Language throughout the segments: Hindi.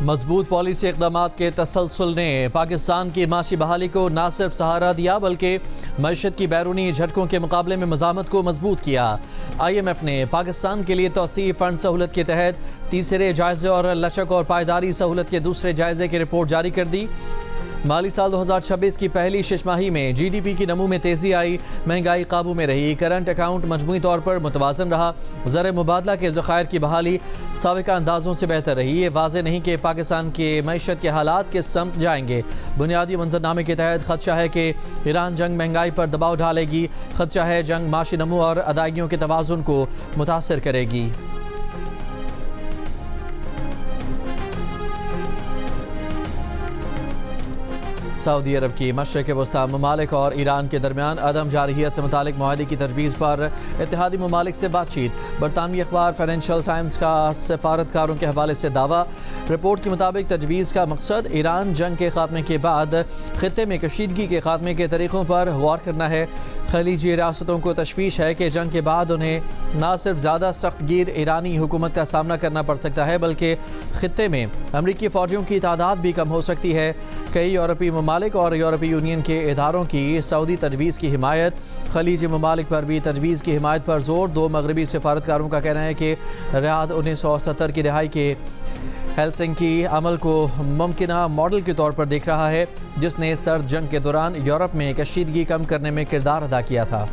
मजबूत पॉलिसी इक़दामात के तसलसल ने पाकिस्तान की माशी बहाली को न सिर्फ सहारा दिया बल्कि मईशत की बैरूनी झटकों के मुकाबले में मज़ामत को मजबूत किया। IMF ने पाकिस्तान के लिए तौसीई फंड सहूलत के तहत तीसरे जायजे और लचक और पायदारी सहूलत के दूसरे जायजे की रिपोर्ट जारी कर दी। माली साल 2026 की पहली छमाही में GDP की नमू में तेज़ी आई, महंगाई काबू में रही, करंट अकाउंट मजमूई तौर पर मुतवाज़न रहा, ज़र मुबादला के ज़खायर की बहाली साबिका अंदाज़ों से बेहतर रही। ये वाज़े नहीं कि पाकिस्तान के मईशत के हालात के समत जाएंगे। बुनियादी मंजरनामे के तहत खदशा है कि ईरान जंग महंगाई पर दबाव डालेगी, खदशा है जंग माशी नमू और अदायगियों के तवाज़ुन को मुतासर करेगी। सऊदी अरब की मशरक़ वस्ता ममालिक और ईरान के दरमियान अदम जारहियत से मुतालिक मुआहदे की तजवीज़ पर इत्तेहादी ममालिक से बातचीत। बरतानवी अखबार फाइनेंशियल टाइम्स का सफारतकारों के हवाले से दावा। रिपोर्ट के मुताबिक तजवीज़ का मकसद ईरान जंग के खात्मे के बाद ख़ित्ते में कशीदगी के खात्मे के तरीक़ों पर गौर करना है। खलीजी रियासतों को तशवीश है कि जंग के बाद उन्हें न सिर्फ ज़्यादा सख्त गिर ईरानी हुकूमत का सामना करना पड़ सकता है बल्कि ख़ित्ते में अमरीकी फ़ौजियों की तादाद भी कम हो सकती है। कई यूरोपीय ममालिक और यूरोपीय यूनियन के इदारों की सऊदी तजवीज़ की हिमायत। खलीजी ममालिक पर भी तजवीज़ की हिमायत पर जोर। दो मगरबी सफारतकारों का कहना है कि रियाद 1970 की दहाई के हेलसिंकी अमल को मुमकिना मॉडल के तौर पर देख रहा है जिसने सर्द जंग के दौरान यूरोप में कशीदगी कम करने में किरदार अदा किया था।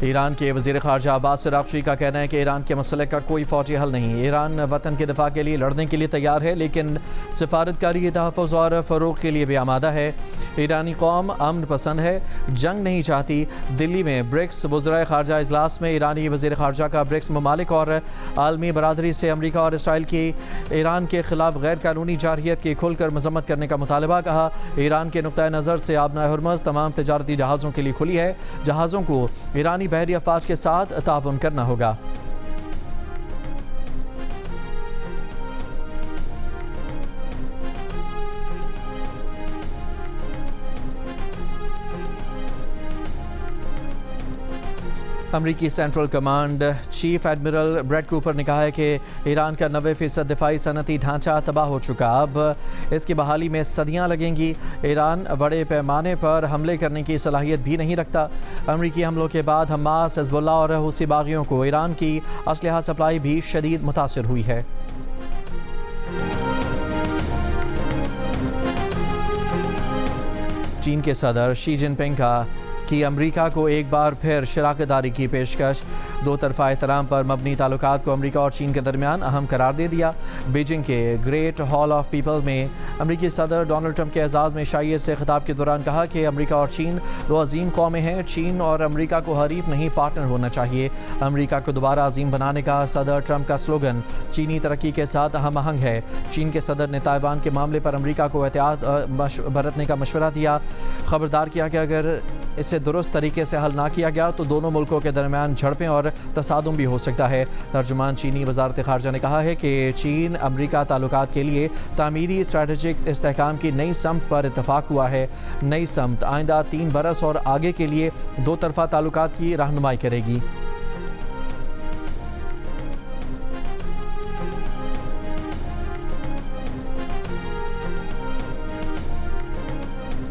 ईरान के वज़ीर ख़ारजा अब्बास अराग़ची का कहना है कि ईरान के मसले का कोई फ़ौजी हल नहीं। ईरान वतन के दिफा के लिए लड़ने के लिए तैयार है लेकिन सिफारतकारी तहफ़्फ़ुज़ और फ़रोग़ के लिए भी आमादा है। ईरानी कौम अमन पसंद है, जंग नहीं चाहती। दिल्ली में ब्रिक्स वज़राए ख़ारजा इजलास में ईरानी वज़ीर ख़ारजा का ब्रिक्स ममालिक और आलमी बरादरी से अमरीका और इसराइल की ईरान के ख़िलाफ़ गैर कानूनी जारहियत की खुलकर मज़म्मत करने का मुतालबा। कहा ईरान के नुक़्ता नज़र से आबनाए हुर्मुज़ तमाम तजारती जहाज़ों के लिए खुली है। जहाज़ों को ईरानी बहरी अफ़वाज के साथ ताउन करना होगा। अमरीकी central command chief admiral bread Cooper ने कहा है कि ईरान का 90% दिफाई सनती ढांचा तबाह हो चुका, अब इसकी बहाली में सदियां लगेंगी। ईरान बड़े पैमाने पर हमले करने की सलाहियत भी नहीं रखता। अमरीकी हमलों के बाद हमास, हिज़्बुल्लाह और हूसी बागियों को ईरान की असलहा सप्लाई भी शदीद मुतासिर हुई है। चीन के सदर शी जिनपिंग की अमरीका को एक बार फिर शराकतदारी की पेशकश। दो तरफ़ा एहतराम पर मबनी ताल्लुकात को अमरीका और चीन के दरमियान अहम करार दे दिया। बीजिंग के ग्रेट हॉल ऑफ पीपल में अमरीकी सदर डोनाल्ड ट्रंप के एजाज़ में शाइयत से खिताब के दौरान कहा कि अमरीका और चीन दो अजीम कौमें हैं। चीन और अमरीका को हरीफ नहीं पार्टनर होना चाहिए। अमरीका को दोबारा अजीम बनाने का सदर ट्रंप का स्लोगन चीनी तरक्की के साथ हम आहंग है। चीन के सदर ने ताइवान के मामले पर अमरीका को एहतियात बरतने का मशवरा दिया। खबरदार किया कि अगर इसे दुरुस्त तरीके से हल ना किया गया तो दोनों मुल्कों के दरमियान झड़पें और तसादुम भी हो सकता है। तर्जुमान चीनी वजारत ख़ारजा ने कहा है कि चीन अमरीका ताल्लुकात के लिए तामीरी स्ट्रैटेजिक इस्तेहकाम की नई समत पर इत्तफाक हुआ है। नई समत आइंदा 3 बरस और आगे के लिए दो तरफ़ा ताल्लुकात की रहनुमाई करेगी।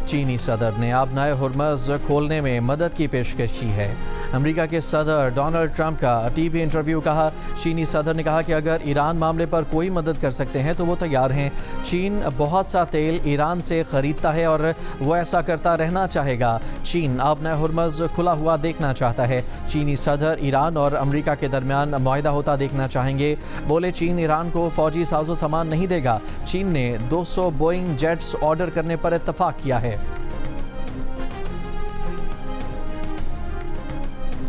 चीनी सदर ने आबनाए हुर्मुज़ खोलने में मदद की पेशकश की है। अमेरिका के सदर डोनाल्ड ट्रंप का टीवी इंटरव्यू। कहा चीनी सदर ने कहा कि अगर ईरान मामले पर कोई मदद कर सकते हैं तो वो तैयार हैं। चीन बहुत सा तेल ईरान से ख़रीदता है और वो ऐसा करता रहना चाहेगा। चीन आबनाए हुर्मुज़ खुला हुआ देखना चाहता है। चीनी सदर ईरान और अमेरिका के दरमियान मुआहदा होता देखना चाहेंगे। बोले चीन ईरान को फ़ौजी साजो सामान नहीं देगा। चीन ने 200 बोइंग जेट्स ऑर्डर करने पर इत्तफाक किया है।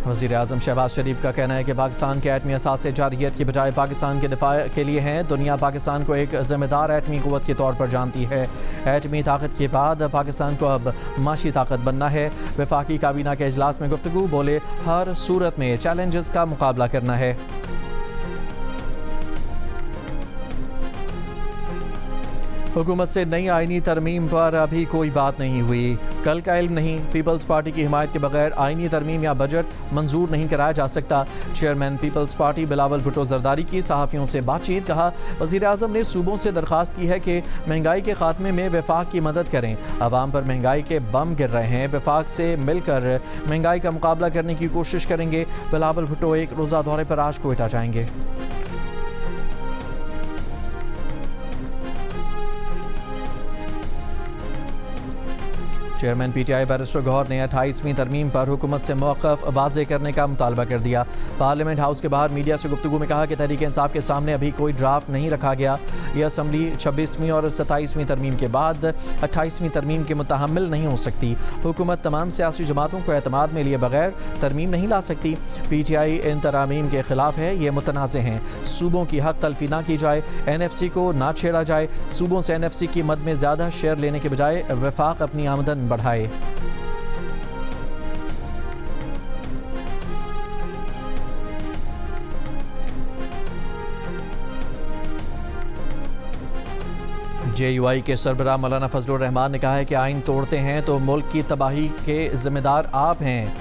वज़ीर आज़म शहबाज शरीफ का कहना है कि पाकिस्तान के एटमी असासे जारहियत की बजाय पाकिस्तान के दिफा के लिए हैं। दुनिया पाकिस्तान को एक ज़िम्मेदार एटमी क़ुव्वत के तौर पर जानती है। एटमी ताकत के बाद पाकिस्तान को अब माशी ताकत बनना है। वफाकी काबीना के इजलास में गुफ्तगू। बोले हर सूरत में चैलेंजेस का मुकाबला करना है। हुकूमत से नई आईनी तरमीम पर अभी कोई बात नहीं हुई। कल का इल्म नहीं, पीपल्स पार्टी की हिमायत के बगैर आईनी तरमीम या बजट मंजूर नहीं कराया जा सकता। चेयरमैन पीपल्स पार्टी बिलावल भुट्टो जरदारी की सहाफ़ियों से बातचीत। कहा, वज़ीर आज़म ने सूबों से दरख्वास्त की है कि महंगाई के खात्मे में वफाक की मदद करें। अवाम पर महंगाई के बम गिर रहे हैं, वफाक से मिलकर महंगाई का मुकाबला करने की कोशिश करेंगे। बिलावल भुट्टो एक रोज़ा दौरे पर आज कोयटा जाएंगे। चेयरमैन पीटीआई बैरिस्टर गौहर ने 28वीं तरमीम पर हुकूमत से मौक़िफ़ वाज़े करने का मुतालबा कर दिया। पार्लियामेंट हाउस के बाहर मीडिया से गुफ्तगू में कहा कि तहरीक इंसाफ के सामने अभी कोई ड्राफ्ट नहीं रखा गया। यह असम्बली 26वीं और 27वीं तरमीम के बाद 28वीं तरमीम के मुतहम्मिल नहीं हो सकती। हुकूमत तमाम सियासी जमातों को एतमाद में लिए बगैर तरमीम नहीं ला सकती। पीटीआई इन तरामीम के खिलाफ है, ये मुतनाज़ हैं। सूबों की हक तलफी ना की जाए, NFC को ना छेड़ा जाए। सूबों से NFC की मद में ज़्यादा शेयर लेने के बजाय वफाक अपनी आमदन बढ़ाए। JUI के सरबराह मौलाना फजलुर रहमान ने कहा है कि आइन तोड़ते हैं तो मुल्क की तबाही के जिम्मेदार आप हैं।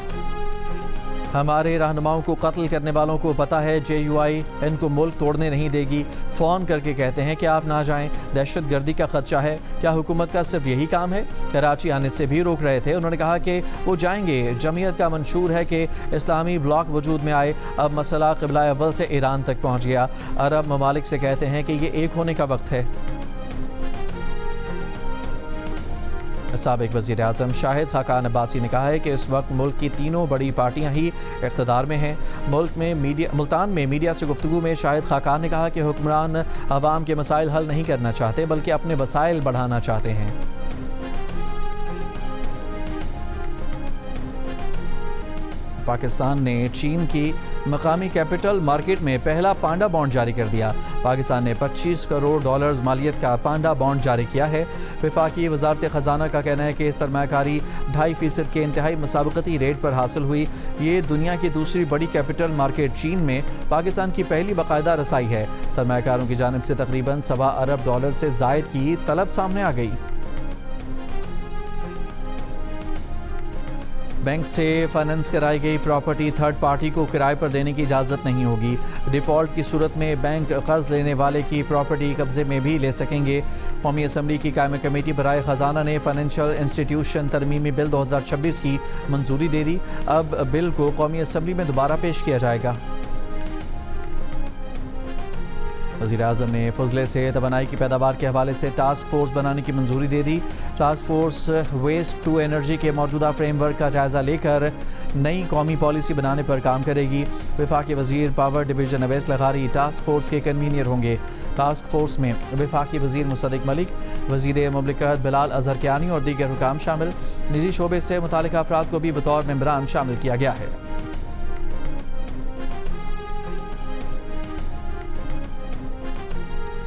हमारे रहनुमाओं को कत्ल करने वालों को पता है JUI इनको मुल्क तोड़ने नहीं देगी। फ़ोन करके कहते हैं कि आप ना जाएं, दहशत गर्दी का खदशा है। क्या हुकूमत का सिर्फ यही काम है? कराची आने से भी रोक रहे थे। उन्होंने कहा कि वो जाएंगे। जमीयत का मंशूर है कि इस्लामी ब्लॉक वजूद में आए। अब मसला क़िबला अव्वल से ईरान तक पहुँच गया। अरब ममालिक से कहते हैं कि ये एक होने का वक्त है। साबिक वज़ीर आज़म शाहिद खाकान अब्बासी ने कहा है कि इस वक्त मुल्क की तीनों बड़ी पार्टियां ही इक़्तिदार में हैं। मुल्तान में मीडिया से गुफ्तगू में शाहिद खाकान ने कहा कि हुक्मरान अवाम के मसाइल हल नहीं करना चाहते बल्कि अपने वसाइल बढ़ाना चाहते हैं। पाकिस्तान ने चीन की मकामी कैपिटल मार्केट में पहला पांडा बॉन्ड जारी कर दिया। पाकिस्तान ने 25 करोड़ डॉलर्स मालियत का पांडा बॉन्ड जारी किया है। वफाकी वजारत ख़जाना का कहना है कि सरमायाकारी 2.5% के इंतहाई मुसाबकती रेट पर हासिल हुई। ये दुनिया की दूसरी बड़ी कैपिटल मार्केट चीन में पाकिस्तान की पहली बाकायदा रसाई है। सरमायाकारों की जानिब से तकरीबन $1.25 अरब से ज़ायद की तलब सामने आ गई। बैंक से फाइनेंस कराई गई प्रॉपर्टी थर्ड पार्टी को किराए पर देने की इजाज़त नहीं होगी। डिफ़ॉल्ट की सूरत में बैंक कर्ज लेने वाले की प्रॉपर्टी कब्जे में भी ले सकेंगे। कौमी असम्बली की कायम कमेटी बराए ख़जाना ने फाइनेंशियल इंस्टीट्यूशन तरमीमी बिल 2026 की मंजूरी दे दी। अब बिल को कौमी असम्बली में दोबारा पेश किया जाएगा। वज़ीर आज़म ने फजले से तवानाई की पैदावार के हवाले से टास्क फोर्स बनाने की मंजूरी दे दी। Task force waste to energy के मौजूदा फ्रेमवर्क का जायज़ा लेकर नई कौमी पॉलिसी बनाने पर काम करेगी। वफाकी वज़ीर पावर डिवीज़न अवैस लगारी टास्क फोर्स के कन्वीनियर होंगे। टास्क फोर्स में वफाकी वज़ीर मुसद्दिक मलिक, वज़ीर मुमलिकत बिलाल अज़हर कियानी और दीगर हुकाम शामिल। निजी शोबे से मुतालिका अफराद को भी बतौर मेंबरान शामिल किया गया है।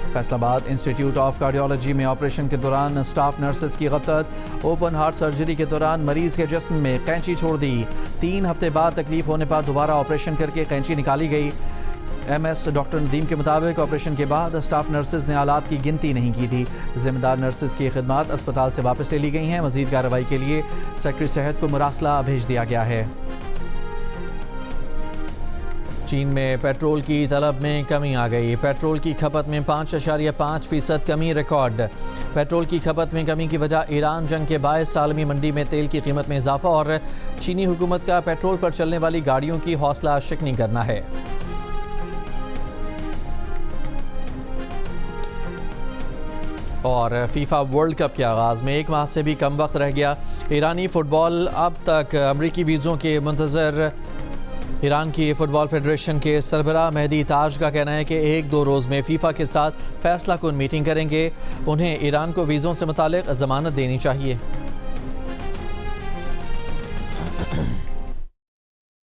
फैसलाबाद इंस्टीट्यूट ऑफ कार्डियोलॉजी में ऑपरेशन के दौरान स्टाफ नर्सेस की गफलत। ओपन हार्ट सर्जरी के दौरान मरीज के जिस्म में कैंची छोड़ दी। 3 हफ्ते बाद तकलीफ होने पर दोबारा ऑपरेशन करके कैंची निकाली गई। MS डॉक्टर नदीम के मुताबिक ऑपरेशन के बाद स्टाफ नर्सेज ने आलात की गिनती नहीं की थी। जिम्मेदार नर्सेज की खिदमात अस्पताल से वापस ले ली गई हैं। मजीद कार्रवाई के लिए सेक्रेटरी सेहत को मुरासला भेज दिया गया है। चीन में पेट्रोल की तलब में कमी आ गई। पेट्रोल की खपत में 5.5% कमी रिकॉर्ड। पेट्रोल की खपत में कमी की वजह ईरान जंग के बायस आलमी मंडी में तेल की कीमत में इजाफा और चीनी हुकूमत का पेट्रोल पर चलने वाली गाड़ियों की हौसला शिकनी करना है। और फीफा वर्ल्ड कप के आगाज़ में 1 माह से भी कम वक्त रह गया। ईरानी फ़ुटबॉल अब तक अमरीकी वीज़ों के मुंतज़र। ईरान की फ़ुटबॉल फेडरेशन के सरबराह मेहदी ताज का कहना है कि 1-2 रोज़ में फ़ीफ़ा के साथ फ़ैसला कुन मीटिंग करेंगे। उन्हें ईरान को वीज़ों से मुतालिक ज़मानत देनी चाहिए।